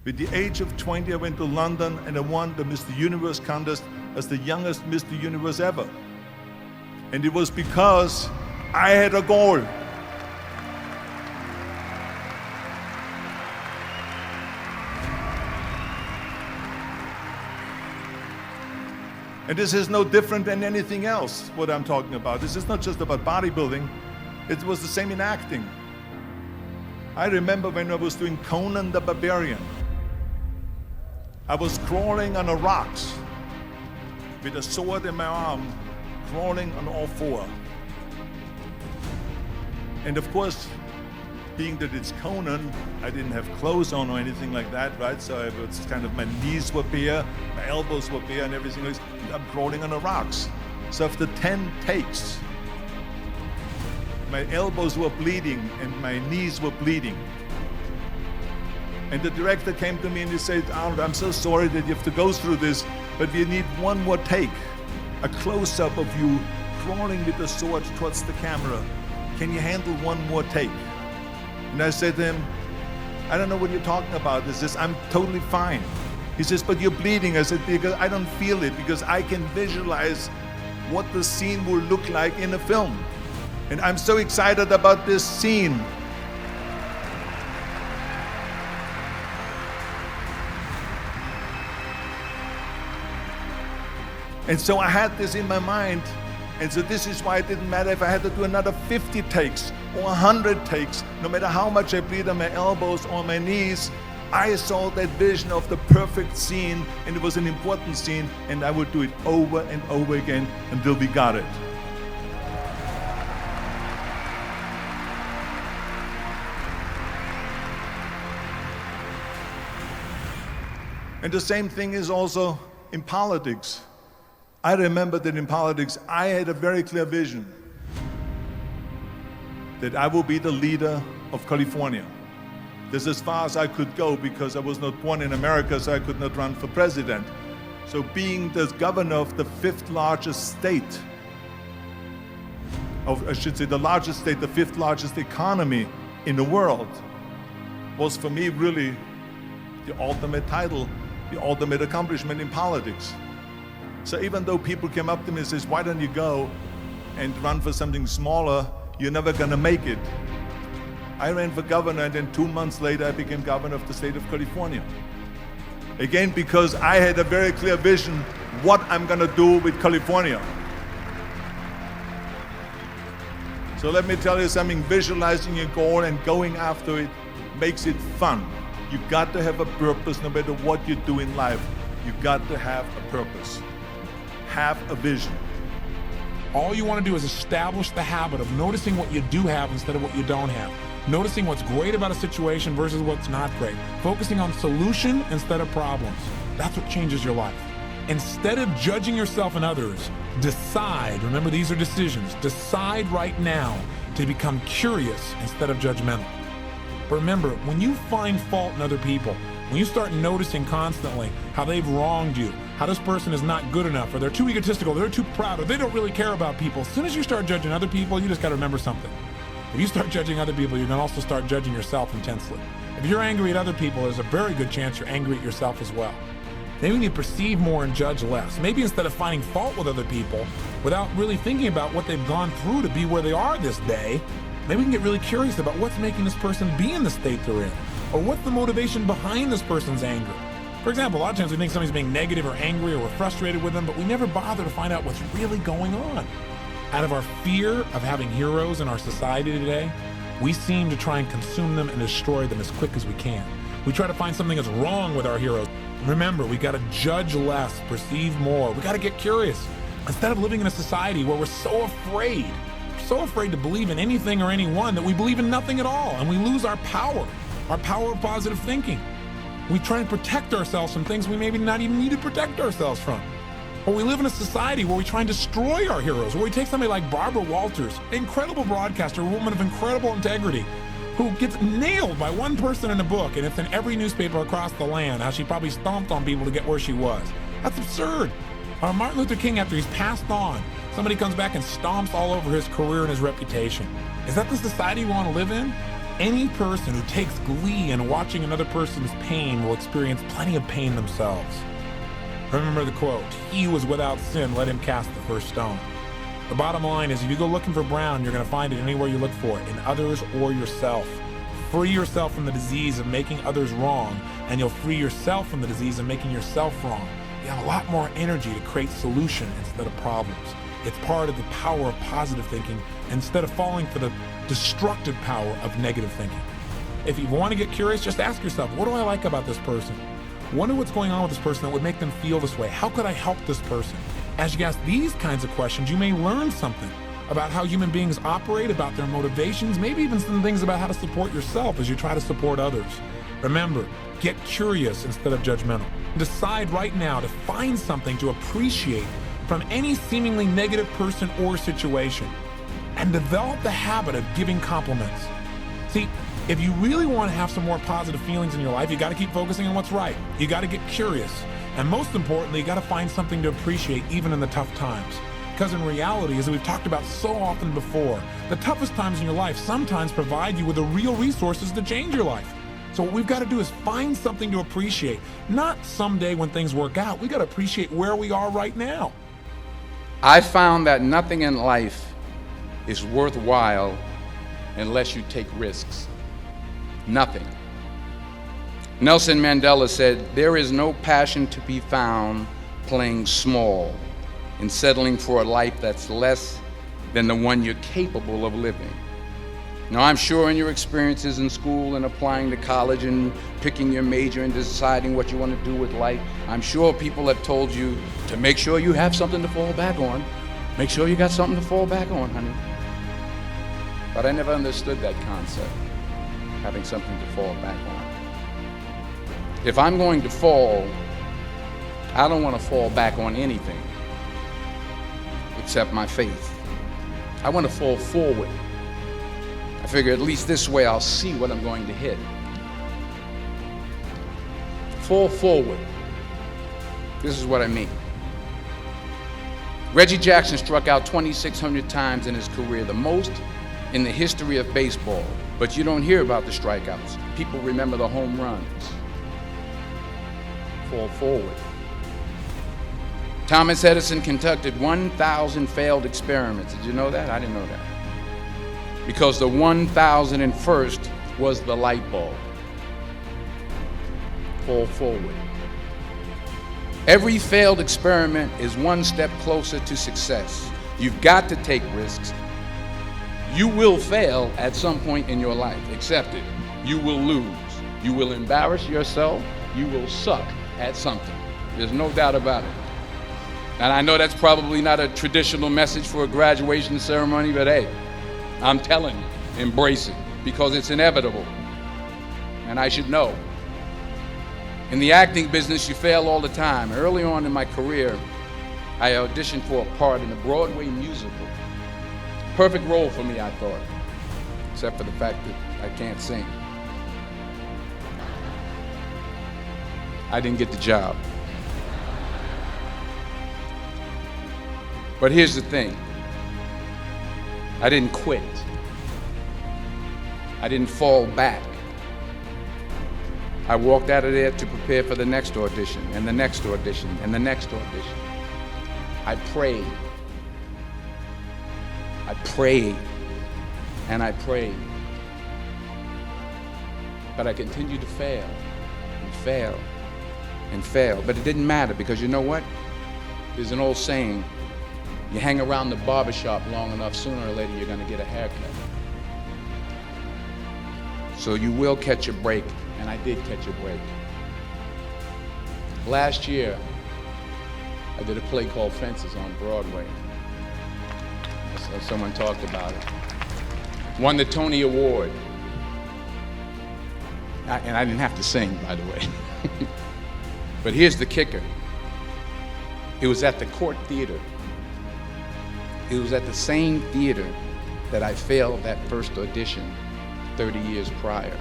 With the age of 20, I went to London and I won the Mr. Universe contest as the youngest Mr. Universe ever. And it was because I had a goal. And this is no different than anything else, what I'm talking about. This is not just about bodybuilding. It was the same in acting. I remember when I was doing Conan the Barbarian. I was crawling on the rocks with a sword in my arm, crawling on all four. And of course, being that it's Conan, I didn't have clothes on or anything like that, right? So it was kind of, my knees were bare, my elbows were bare and everything else. I'm crawling on the rocks. So after 10 takes, my elbows were bleeding and my knees were bleeding. And the director came to me and he said, Arnold, I'm so sorry that you have to go through this, but we need one more take. A close-up of you crawling with the sword towards the camera. Can you handle one more take? And I said to him, I don't know what you're talking about. He says, I'm totally fine. He says, but you're bleeding. I said, because I don't feel it, because I can visualize what the scene will look like in a film. And I'm so excited about this scene. And so I had this in my mind, and so this is why it didn't matter if I had to do another 50 takes or 100 takes, no matter how much I bleed on my elbows or my knees. I saw that vision of the perfect scene, and it was an important scene, and I would do it over and over again until we got it. And the same thing is also in politics. I remember that in politics, I had a very clear vision that I will be the leader of California. This is as far as I could go because I was not born in America, so I could not run for president. So being the governor of the fifth largest state, I should say the largest state, the fifth largest economy in the world, was for me really the ultimate title, the ultimate accomplishment in politics. So even though people came up to me and says, why don't you go and run for something smaller? You're never gonna make it. I ran for governor, and then 2 months later I became governor of the state of California. Again, because I had a very clear vision what I'm gonna do with California. So let me tell you something, visualizing your goal and going after it makes it fun. You got to have a purpose no matter what you do in life. You got to have a purpose. Have a vision. All you want to do is establish the habit of noticing what you do have instead of what you don't have. Noticing what's great about a situation versus what's not great. Focusing on solution instead of problems. That's what changes your life. Instead of judging yourself and others, decide, remember these are decisions, decide right now to become curious instead of judgmental. But remember, when you find fault in other people, when you start noticing constantly how they've wronged you, how this person is not good enough, or they're too egotistical, they're too proud, or they don't really care about people, as soon as you start judging other people, you just got to remember something. If you start judging other people, you're going to also start judging yourself intensely. If you're angry at other people, there's a very good chance you're angry at yourself as well. Maybe we need to perceive more and judge less. Maybe instead of finding fault with other people, without really thinking about what they've gone through to be where they are this day, maybe we can get really curious about what's making this person be in the state they're in, or what's the motivation behind this person's anger. For example, a lot of times we think somebody's being negative or angry or we're frustrated with them, but we never bother to find out what's really going on. Out of our fear of having heroes in our society today, we seem to try and consume them and destroy them as quick as we can. We try to find something that's wrong with our heroes. Remember, we got to judge less, perceive more. We got to get curious. Instead of living in a society where we're so afraid to believe in anything or anyone that we believe in nothing at all, and we lose our power of positive thinking. We try and protect ourselves from things we maybe not even need to protect ourselves from. Or we live in a society where we try and destroy our heroes, where we take somebody like Barbara Walters, an incredible broadcaster, a woman of incredible integrity, who gets nailed by one person in a book, and it's in every newspaper across the land, how she probably stomped on people to get where she was. That's absurd. Or Martin Luther King, after he's passed on, somebody comes back and stomps all over his career and his reputation. Is that the society we want to live in? Any person who takes glee in watching another person's pain will experience plenty of pain themselves. Remember the quote, "He who is without sin, let him cast the first stone." The bottom line is, if you go looking for brown, you're going to find it anywhere you look for it, in others or yourself. Free yourself from the disease of making others wrong, and you'll free yourself from the disease of making yourself wrong. You have a lot more energy to create solution instead of problems. It's part of the power of positive thinking instead of falling for the destructive power of negative thinking. If you want to get curious, just ask yourself, what do I like about this person? Wonder what's going on with this person that would make them feel this way. How could I help this person? As you ask these kinds of questions, you may learn something about how human beings operate, about their motivations, maybe even some things about how to support yourself as you try to support others. Remember, get curious instead of judgmental. Decide right now to find something to appreciate from any seemingly negative person or situation, and develop the habit of giving compliments. See, if you really want to have some more positive feelings in your life, you got to keep focusing on what's right. You got to get curious. And most importantly, you got to find something to appreciate even in the tough times. Because in reality, as we've talked about so often before, the toughest times in your life sometimes provide you with the real resources to change your life. So what we've got to do is find something to appreciate. Not someday when things work out. We got to appreciate where we are right now. I found that nothing in life is worthwhile unless you take risks. Nothing. Nelson Mandela said, "There is no passion to be found playing small and settling for a life that's less than the one you're capable of living." Now, I'm sure in your experiences in school and applying to college and picking your major and deciding what you want to do with life, I'm sure people have told you to make sure you have something to fall back on. Make sure you got something to fall back on, honey. But I never understood that concept, having something to fall back on. If I'm going to fall, I don't want to fall back on anything except my faith. I want to fall forward. I figure at least this way I'll see what I'm going to hit. Fall forward. This is what I mean. Reggie Jackson struck out 2,600 times in his career, the most in the history of baseball. But you don't hear about the strikeouts. People remember the home runs. Fall forward. Thomas Edison conducted 1,000 failed experiments. Did you know that? I didn't know that. Because the 1,001st was the light bulb. Fall forward. Every failed experiment is one step closer to success. You've got to take risks. You will fail at some point in your life. Accept it. You will lose. You will embarrass yourself. You will suck at something. There's no doubt about it. And I know that's probably not a traditional message for a graduation ceremony, but hey, I'm telling you, embrace it, because it's inevitable. And I should know. In the acting business, you fail all the time. Early on in my career, I auditioned for a part in a Broadway musical. Perfect role for me, I thought, except for the fact that I can't sing. I didn't get the job. But here's the thing. I didn't quit. I didn't fall back. I walked out of there to prepare for the next audition, and the next audition, and the next audition. I prayed. I prayed, and I prayed. But I continued to fail, and fail, and fail. But it didn't matter, because you know what? There's an old saying, you hang around the barbershop long enough, sooner or later you're going to get a haircut. So you will catch a break, and I did catch a break. Last year, I did a play called Fences on Broadway. So someone talked about it. Won the Tony Award. And I didn't have to sing, by the way. But here's the kicker. It was at the Court Theater. It was at the same theater that I failed that first audition 30 years prior.